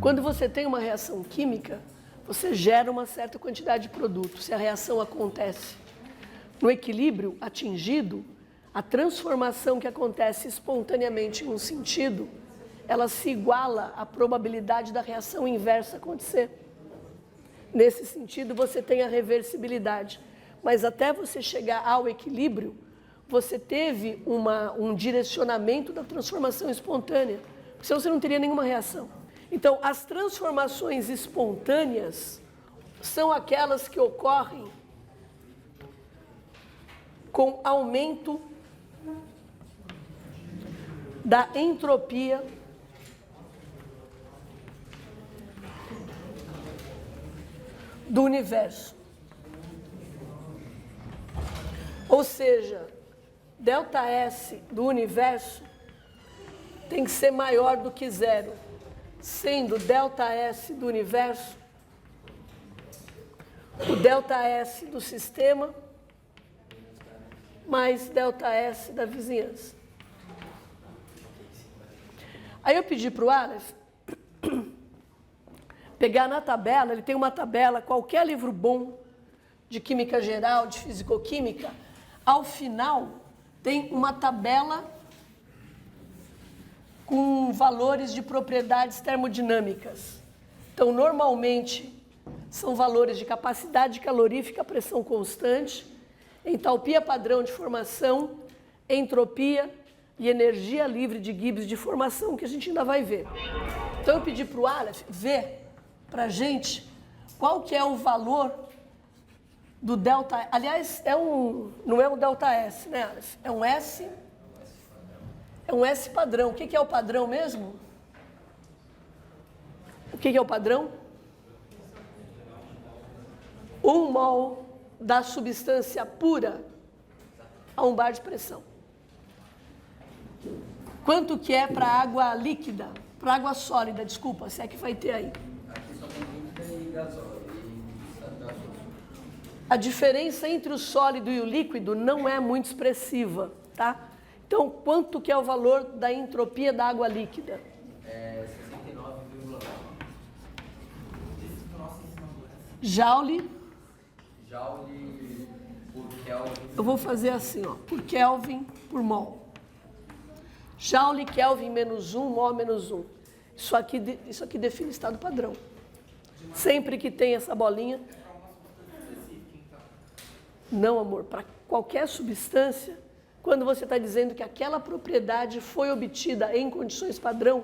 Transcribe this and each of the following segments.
Quando você tem uma reação química, você gera uma certa quantidade de produto. Se a reação acontece no equilíbrio atingido, a transformação que acontece espontaneamente em um sentido, ela se iguala à probabilidade da reação inversa acontecer. Nesse sentido, você tem a reversibilidade. Mas até você chegar ao equilíbrio, você teve um direcionamento da transformação espontânea. Porque senão você não teria nenhuma reação. Então, as transformações espontâneas são aquelas que ocorrem com aumento da entropia do universo. Ou seja, ΔS do universo tem que ser maior do que zero, sendo ΔS do universo o ΔS do sistema mais ΔS da vizinhança. Aí eu pedi para o Aleph pegar na tabela, ele tem uma tabela, qualquer livro bom de química geral, de fisicoquímica, ao final tem uma tabela com valores de propriedades termodinâmicas. Então, normalmente, são valores de capacidade calorífica, pressão constante, entalpia padrão de formação, entropia e energia livre de Gibbs de formação, que a gente ainda vai ver. Então, eu pedi para o Aleph ver para a gente qual que é o valor do delta. Aliás, não é um ΔS, né, Aleph? É um S. É um S padrão. O que é o padrão mesmo? O que é o padrão? 1 mol da substância pura a 1 bar de pressão. Quanto que é para água líquida? Para água sólida, desculpa, se é que vai ter aí. Aqui só tem líquida e gasóleo. A diferença entre o sólido e o líquido não é muito expressiva, tá? Então, quanto que é o valor da entropia da água líquida? É 69,9. Joule por Kelvin. Eu vou fazer assim, ó, por Kelvin por mol. Joule, Kelvin menos 1, mol menos 1. Isso aqui define estado padrão. Sempre que tem essa bolinha. Não, amor, para qualquer substância, quando você está dizendo que aquela propriedade foi obtida em condições padrão,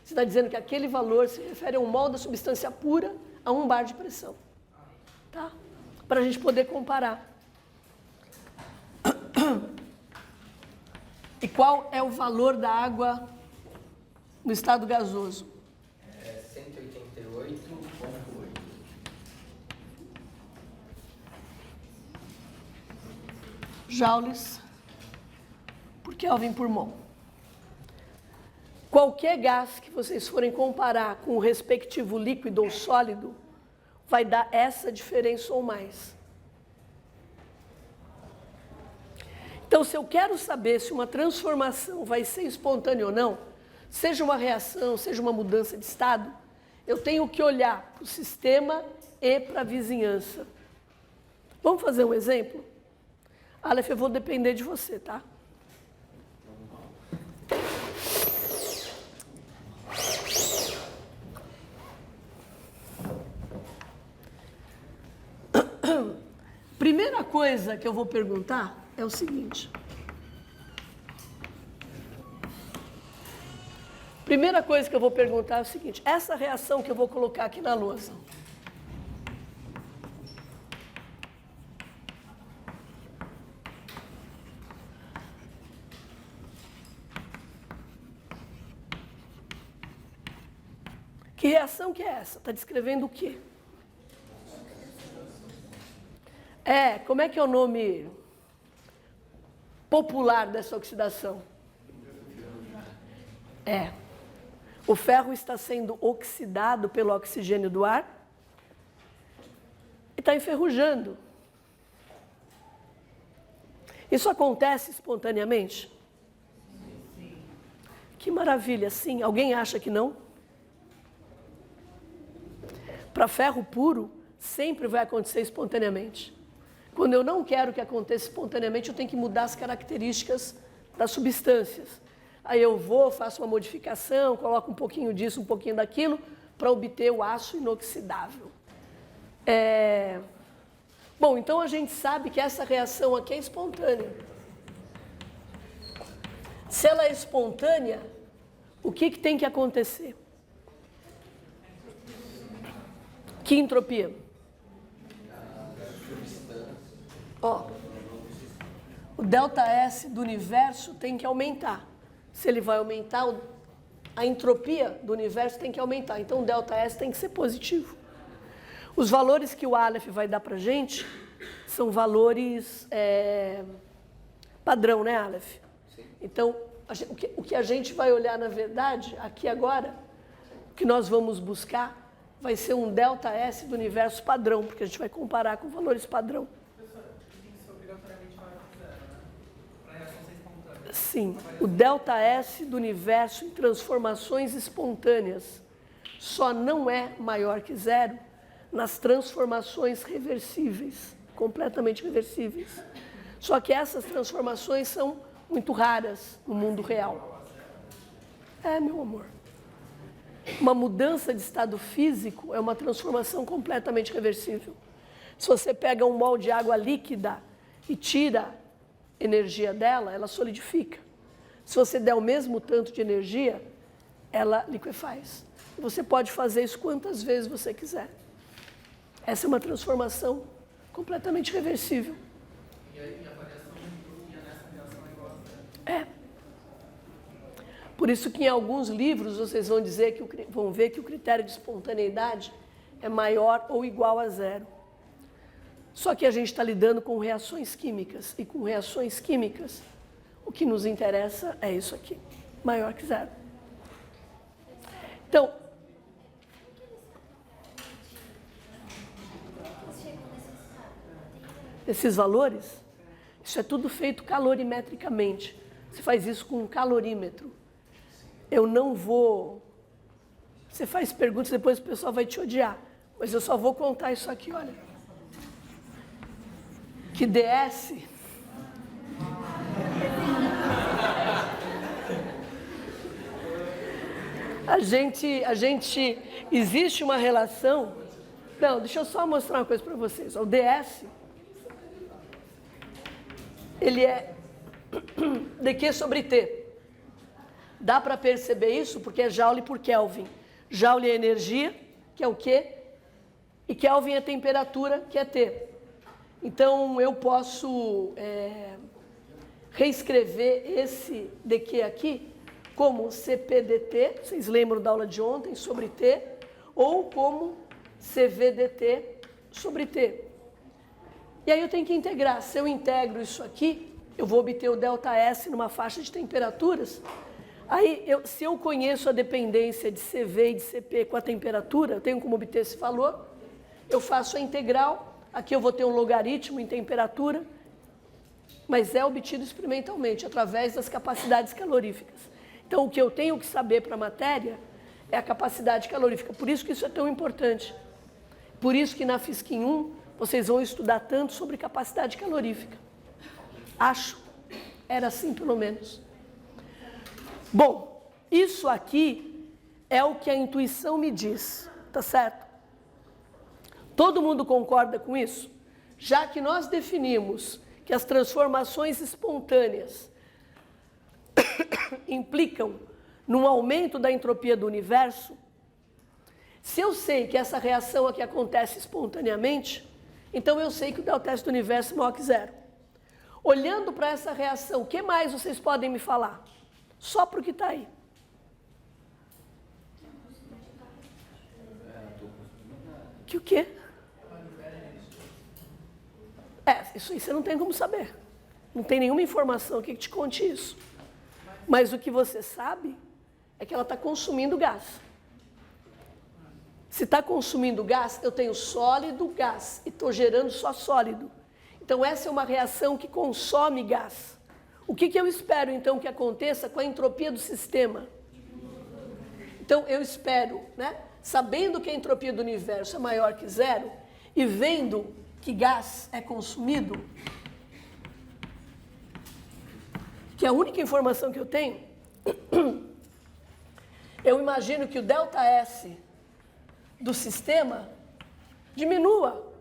você está dizendo que aquele valor se refere a um mol da substância pura a 1 bar de pressão. Tá? Para a gente poder comparar. E qual é o valor da água no estado gasoso? É 188,8. Joules por Kelvin por mol. Qualquer gás que vocês forem comparar com o respectivo líquido ou sólido, vai dar essa diferença ou mais. Então, se eu quero saber se uma transformação vai ser espontânea ou não, seja uma reação, seja uma mudança de estado, eu tenho que olhar para o sistema e para a vizinhança. Vamos fazer um exemplo? Aleph, eu vou depender de você, tá? Primeira coisa que eu vou perguntar é o seguinte. Primeira coisa que eu vou perguntar é o seguinte. Essa reação que eu vou colocar aqui na lousa. Que reação que é essa? Está descrevendo o quê? Como é que é o nome popular dessa oxidação? O ferro está sendo oxidado pelo oxigênio do ar e está enferrujando. Isso acontece espontaneamente? Que maravilha, sim. Alguém acha que não? Para ferro puro, sempre vai acontecer espontaneamente. Quando eu não quero que aconteça espontaneamente, eu tenho que mudar as características das substâncias. Aí eu vou, faço uma modificação, coloco um pouquinho disso, um pouquinho daquilo, para obter o aço inoxidável. Bom, então a gente sabe que essa reação aqui é espontânea. Se ela é espontânea, o que tem que acontecer? Que entropia? Ó, o ΔS do universo tem que aumentar. Se ele vai aumentar, a entropia do universo tem que aumentar. Então, o ΔS tem que ser positivo. Os valores que o Aleph vai dar para a gente são valores padrão, né, Aleph? Sim. Então, o que a gente vai olhar, na verdade, aqui agora, o que nós vamos buscar vai ser um ΔS do universo padrão, porque a gente vai comparar com valores padrão. Sim, o ΔS do universo em transformações espontâneas só não é maior que zero nas transformações reversíveis, completamente reversíveis. Só que essas transformações são muito raras no mundo real. Meu amor. Uma mudança de estado físico é uma transformação completamente reversível. Se você pega um molde de água líquida e tira energia dela, ela solidifica. Se você der o mesmo tanto de energia, ela liquefaz. Você pode fazer isso quantas vezes você quiser. Essa é uma transformação completamente reversível. E aí a variação de entropia nessa reação é igual a zero. Por isso que em alguns livros vocês vão ver que o critério de espontaneidade é maior ou igual a zero. Só que a gente está lidando com reações químicas, e com reações químicas, o que nos interessa é isso aqui, maior que zero. Então, esses valores, isso é tudo feito calorimetricamente. Você faz isso com um calorímetro. Eu não vou... Você faz perguntas, depois o pessoal vai te odiar, mas eu só vou contar isso aqui, olha. Que DS existe uma relação. Não, deixa eu só mostrar uma coisa para vocês. O DS, ele é dQ sobre T. Dá para perceber isso porque é Joule por Kelvin. Joule é energia, que é o Q, e Kelvin é temperatura, que é T. Então, eu posso reescrever esse dQ aqui como CPDT, vocês lembram da aula de ontem, sobre T, ou como CVDT sobre T. E aí eu tenho que integrar. Se eu integro isso aqui, eu vou obter o ΔS numa faixa de temperaturas. Aí, se eu conheço a dependência de CV e de CP com a temperatura, eu tenho como obter esse valor, eu faço a integral. Aqui eu vou ter um logaritmo em temperatura, mas é obtido experimentalmente, através das capacidades caloríficas. Então, o que eu tenho que saber para a matéria é a capacidade calorífica. Por isso que isso é tão importante. Por isso que na Fisquim 1, vocês vão estudar tanto sobre capacidade calorífica. Acho. Era assim, pelo menos. Bom, isso aqui é o que a intuição me diz, tá certo? Todo mundo concorda com isso? Já que nós definimos que as transformações espontâneas implicam num aumento da entropia do universo, se eu sei que essa reação aqui acontece espontaneamente, então eu sei que o ΔS do universo é maior que zero. Olhando para essa reação, o que mais vocês podem me falar? Só para o que está aí. Que o quê? Isso aí você não tem como saber. Não tem nenhuma informação que te conte isso. Mas o que você sabe é que ela está consumindo gás. Se está consumindo gás, eu tenho sólido, gás, e estou gerando só sólido. Então, essa é uma reação que consome gás. O que eu espero, então, que aconteça com a entropia do sistema? Então, eu espero, sabendo que a entropia do universo é maior que zero e vendo que gás é consumido, que é a única informação que eu tenho, eu imagino que o ΔS do sistema diminua,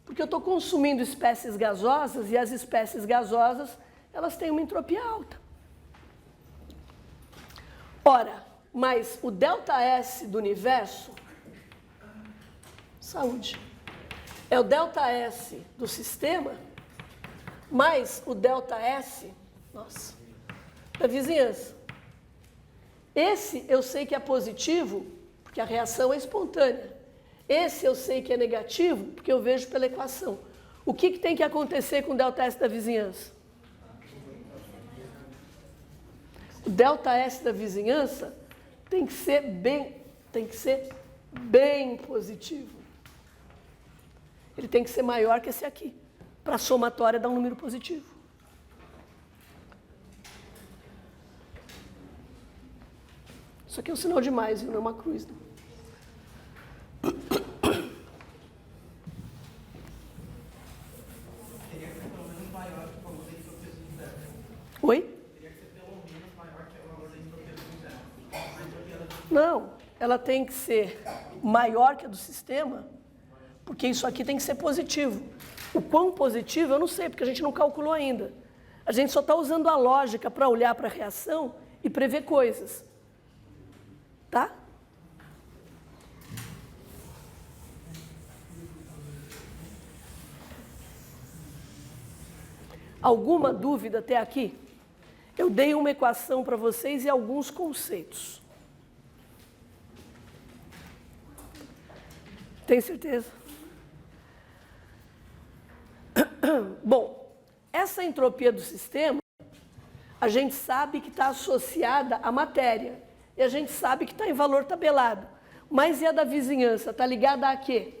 porque eu estou consumindo espécies gasosas e as espécies gasosas, elas têm uma entropia alta. Ora, mas o ΔS do universo, saúde, é o ΔS do sistema, mais o ΔS, nossa, da vizinhança. Esse eu sei que é positivo, porque a reação é espontânea. Esse eu sei que é negativo, porque eu vejo pela equação. O que tem que acontecer com o ΔS da vizinhança? O ΔS da vizinhança tem que ser bem positivo. Ele tem que ser maior que esse aqui, para a somatória dar um número positivo. Isso aqui é um sinal de mais, não é uma cruz. Não. Teria que ser pelo menos maior que o valor da entropia do universo. Oi? Teria que ser pelo menos maior que o valor da entropia do universo. A entropia da... Não, ela tem que ser maior que a do sistema, porque isso aqui tem que ser positivo. O quão positivo eu não sei, porque a gente não calculou ainda. A gente só está usando a lógica para olhar para a reação e prever coisas. Tá? Alguma dúvida até aqui? Eu dei uma equação para vocês e alguns conceitos. Tem certeza? Bom, essa entropia do sistema, a gente sabe que está associada à matéria. E a gente sabe que está em valor tabelado. Mas e a da vizinhança? Está ligada a quê?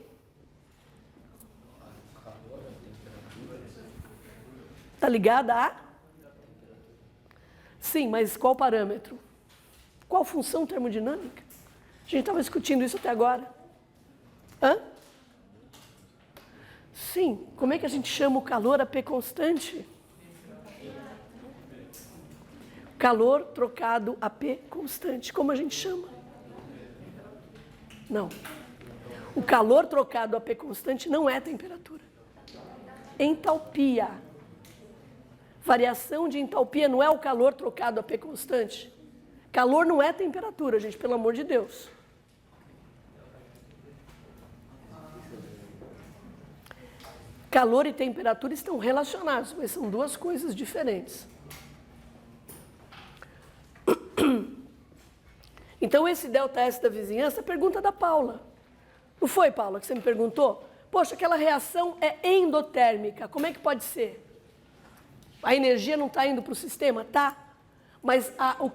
Está ligada a? Sim, mas qual parâmetro? Qual função termodinâmica? A gente estava discutindo isso até agora. Hã? Sim, como é que a gente chama o calor a P constante? Calor trocado a P constante. Como a gente chama? Não. O calor trocado a P constante não é temperatura. Entalpia. Variação de entalpia não é o calor trocado a P constante. Calor não é temperatura, gente, pelo amor de Deus. Calor e temperatura estão relacionados, mas são duas coisas diferentes. Então, esse ΔS da vizinhança é a pergunta da Paula. Não foi, Paula, que você me perguntou? Poxa, aquela reação é endotérmica, como é que pode ser? A energia não está indo para o sistema? Tá. Mas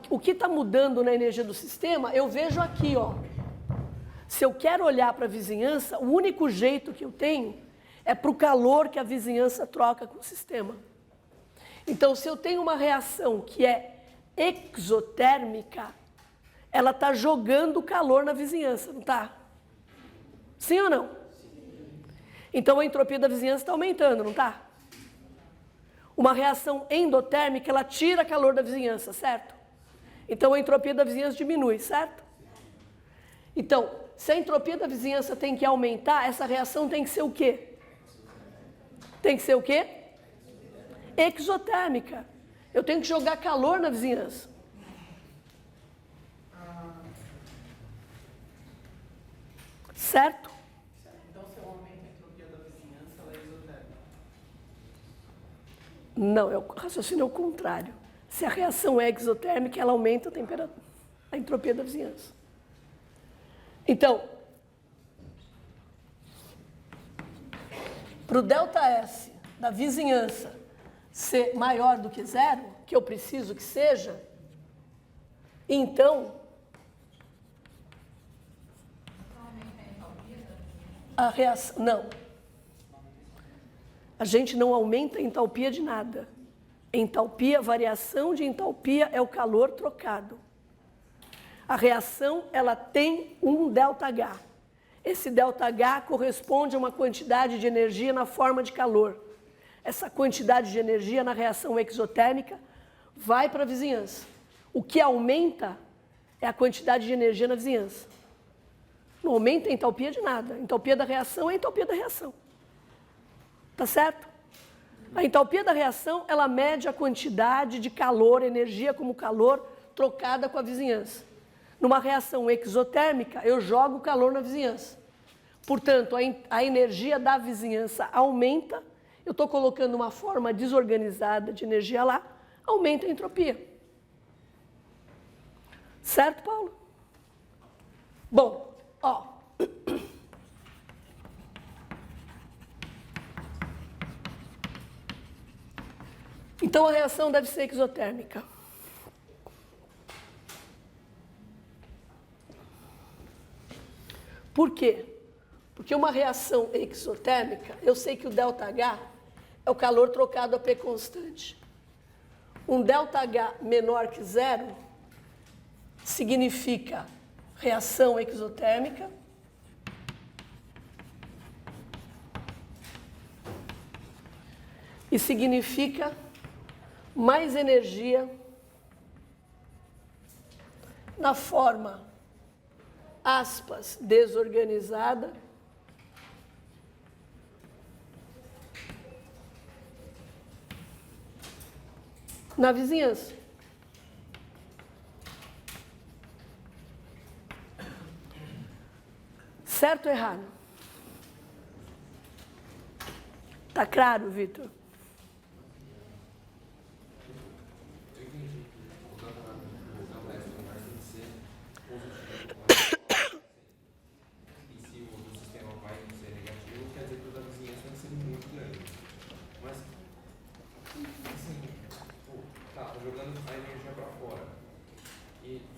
o que está mudando na energia do sistema, eu vejo aqui, ó. Se eu quero olhar para a vizinhança, o único jeito que eu tenho é para o calor que a vizinhança troca com o sistema. Então, se eu tenho uma reação que é exotérmica, ela está jogando calor na vizinhança, não está? Sim ou não? Então, a entropia da vizinhança está aumentando, não está? Uma reação endotérmica, ela tira calor da vizinhança, certo? Então, a entropia da vizinhança diminui, certo? Então, se a entropia da vizinhança tem que aumentar, essa reação tem que ser o quê? Tem que ser o quê? Exotérmica. Eu tenho que jogar calor na vizinhança. Certo? Então, se eu aumento a entropia da vizinhança, ela é exotérmica. Não, o raciocínio é o contrário. Se a reação é exotérmica, ela aumenta a temperatura, a entropia da vizinhança. Então, para o ΔS da vizinhança ser maior do que zero, que eu preciso que seja, então, a reação... Não. A gente não aumenta a entalpia de nada. Entalpia, variação de entalpia é o calor trocado. A reação, ela tem um ΔH. Esse ΔH corresponde a uma quantidade de energia na forma de calor. Essa quantidade de energia na reação exotérmica vai para a vizinhança. O que aumenta é a quantidade de energia na vizinhança. Não aumenta a entalpia de nada. A entalpia da reação é a entalpia da reação. Tá certo? A entalpia da reação, ela mede a quantidade de calor, energia como calor, trocada com a vizinhança. Numa reação exotérmica, eu jogo calor na vizinhança. Portanto, a energia da vizinhança aumenta, eu estou colocando uma forma desorganizada de energia lá, aumenta a entropia. Certo, Paulo? Bom, ó. Então a reação deve ser exotérmica. Por quê? Porque uma reação exotérmica, eu sei que o ΔH é o calor trocado a P constante. Um ΔH menor que zero significa reação exotérmica. E significa mais energia na forma, aspas, desorganizada, na vizinhança. Certo ou errado? Tá claro, Vitor?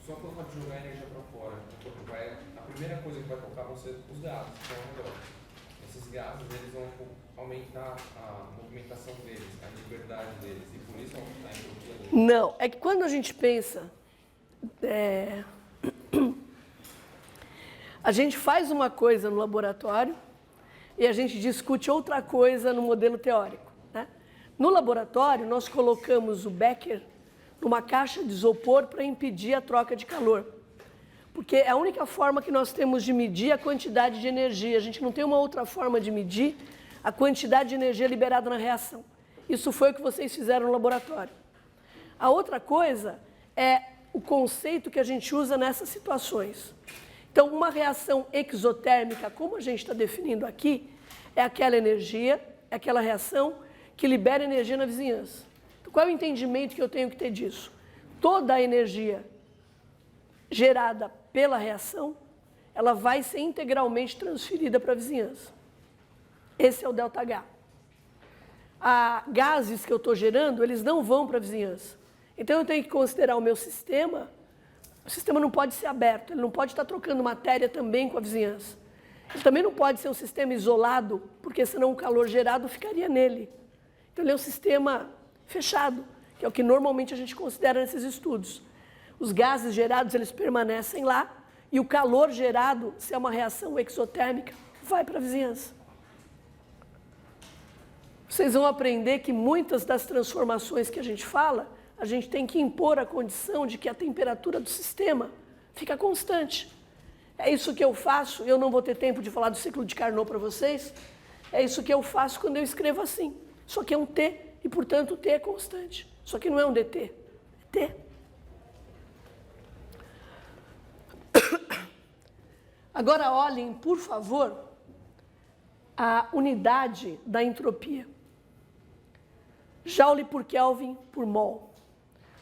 Só pelo fato de jogar a energia para fora, a primeira coisa que vai tocar vão ser os gases que estão ao redor. Esses gases eles vão aumentar a movimentação deles, a liberdade deles, e por isso aumentar a entropia deles. Não, é que quando a gente pensa, a gente faz uma coisa no laboratório e a gente discute outra coisa no modelo teórico, né? No laboratório, nós colocamos o Becker numa caixa de isopor para impedir a troca de calor. Porque é a única forma que nós temos de medir a quantidade de energia. A gente não tem uma outra forma de medir a quantidade de energia liberada na reação. Isso foi o que vocês fizeram no laboratório. A outra coisa é o conceito que a gente usa nessas situações. Então, uma reação exotérmica, como a gente está definindo aqui, é aquela energia, é aquela reação que libera energia na vizinhança. Qual é o entendimento que eu tenho que ter disso? Toda a energia gerada pela reação, ela vai ser integralmente transferida para a vizinhança. Esse é o ΔH. Gases que eu estou gerando, eles não vão para a vizinhança. Então eu tenho que considerar o meu sistema. O sistema não pode ser aberto, ele não pode estar trocando matéria também com a vizinhança. Ele também não pode ser um sistema isolado, porque senão o calor gerado ficaria nele. Então ele é um sistema fechado, que é o que normalmente a gente considera nesses estudos. Os gases gerados, eles permanecem lá, e o calor gerado, se é uma reação exotérmica, vai para a vizinhança. Vocês vão aprender que muitas das transformações que a gente fala, a gente tem que impor a condição de que a temperatura do sistema fica constante. É isso que eu faço, eu não vou ter tempo de falar do ciclo de Carnot para vocês, é isso que eu faço quando eu escrevo assim. Só que é um T, e, portanto, o T é constante. Só que não é um dt, é T. Agora, olhem, por favor, a unidade da entropia. Joule por Kelvin por mol.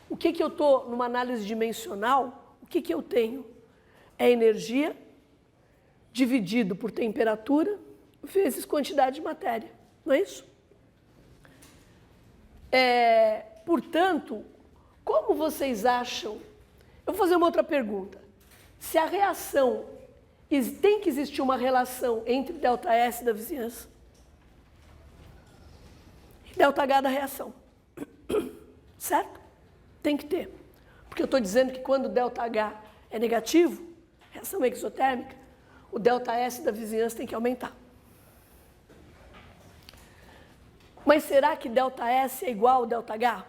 O que eu estou, numa análise dimensional, o que eu tenho? É energia dividido por temperatura vezes quantidade de matéria. Não é isso? Portanto, como vocês acham... Eu vou fazer uma outra pergunta. Se a reação... Tem que existir uma relação entre ΔS da vizinhança e ΔH da reação. Certo? Tem que ter. Porque eu estou dizendo que quando ΔH é negativo, reação exotérmica, o ΔS da vizinhança tem que aumentar. Mas será que ΔS é igual ao ΔH?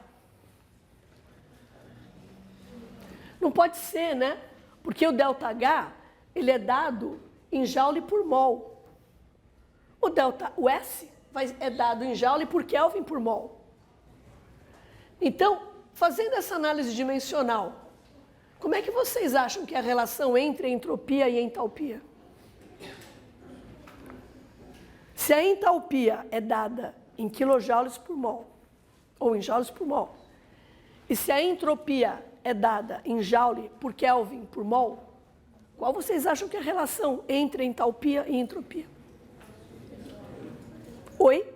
Não pode ser, né? Porque o ΔH, ele é dado em Joule por mol. O S é dado em Joule por Kelvin por mol. Então, fazendo essa análise dimensional, como é que vocês acham que é a relação entre a entropia e a entalpia? Se a entalpia é dada em quilojoules por mol, ou em joules por mol, e se a entropia é dada em Joule por Kelvin por mol, qual vocês acham que é a relação entre entalpia e entropia? Oi?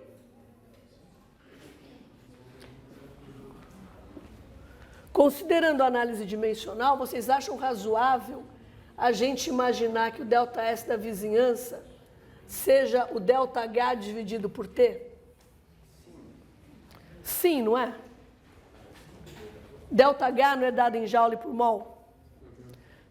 Considerando a análise dimensional, vocês acham razoável a gente imaginar que o ΔS da vizinhança seja o ΔH dividido por T? Sim, não é? ΔH não é dado em Joule por mol?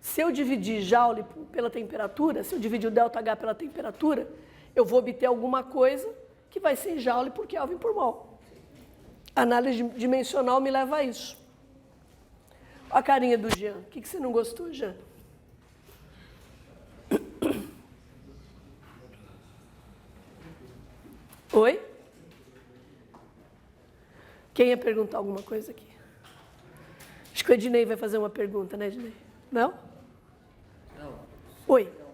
Se eu dividir Joule pela temperatura, se eu dividir o ΔH pela temperatura, eu vou obter alguma coisa que vai ser em Joule por Kelvin por mol. A análise dimensional me leva a isso. Olha a carinha do Jean. O que você não gostou, Jean? Oi? Quem ia perguntar alguma coisa aqui? Acho que o Ednei vai fazer uma pergunta, né, Ednei? Não? Não. Oi. É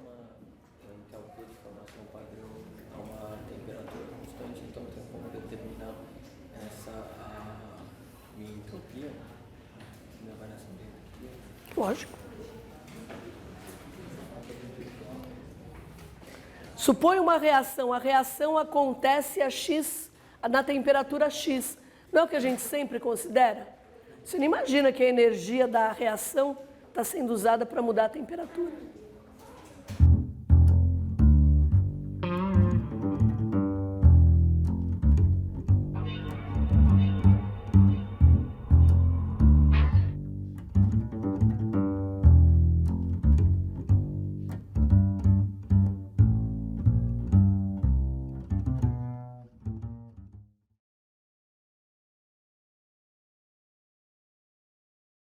uma entalpia de formação padrão a uma temperatura constante, então tem como determinar a minha entropia, minha variação de entropia. Lógico. Supõe uma reação. A reação acontece a X, na temperatura X. Não é o que a gente sempre considera? Você não imagina que a energia da reação está sendo usada para mudar a temperatura.